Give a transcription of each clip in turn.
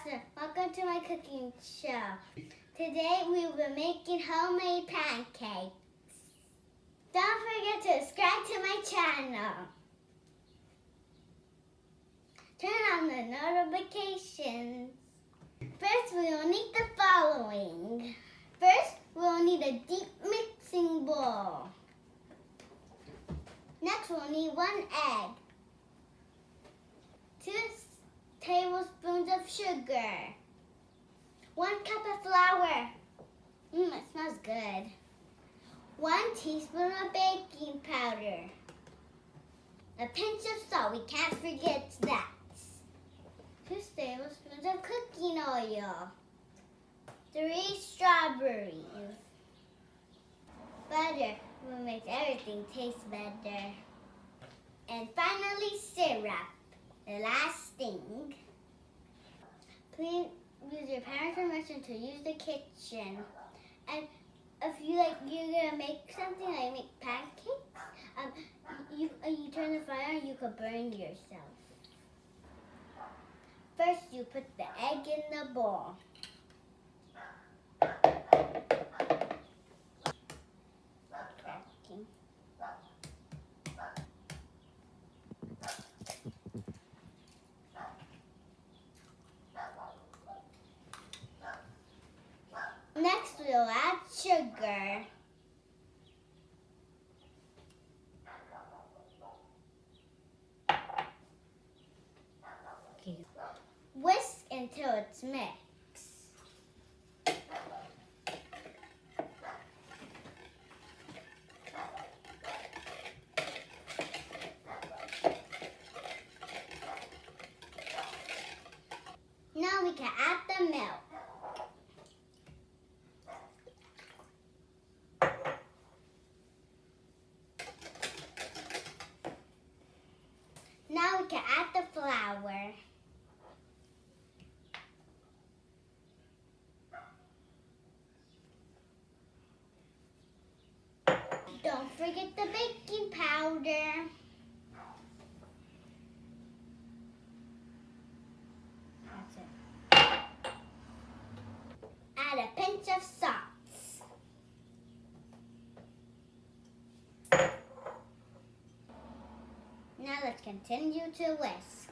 Roslynn. Welcome to my cooking show. Today we will be making homemade pancakes. Don't forget to subscribe to my channel. Turn on the notifications. First, we will need the following. First, we will need a deep mixing bowl. Next, we'll need 1 egg, 2 tablespoons of sugar, 1 cup of flour. It smells good. 1 teaspoon of baking powder. A pinch of salt, we can't forget that. 2 tablespoons of cooking oil. 3 strawberries. Butter will make everything taste better. And finally, syrup, the last thing. Please use your parents' permission to use the kitchen. And if you're gonna make something like make pancakes, you turn the fire on, you could burn yourself. First, you put the egg in the bowl. Next, we'll add sugar. Whisk until it's mixed. Now we can add the milk. Now we can add the flour. Don't forget the baking powder. That's it. Add a pinch of salt. Now let's continue to whisk.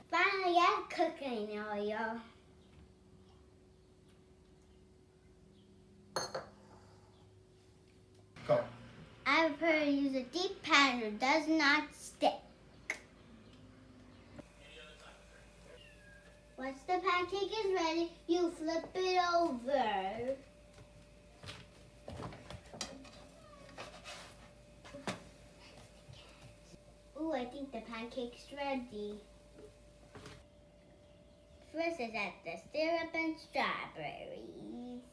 Finally, add cooking oil. Go. I prefer to use a deep pan that does not stick. Once the pancake is ready, you flip it over. Ooh, I think the pancake's ready. First is add the syrup and strawberries.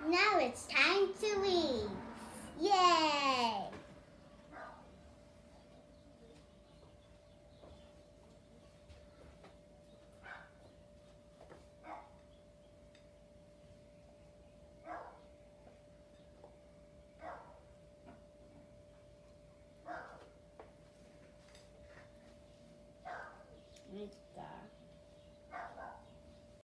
Now it's time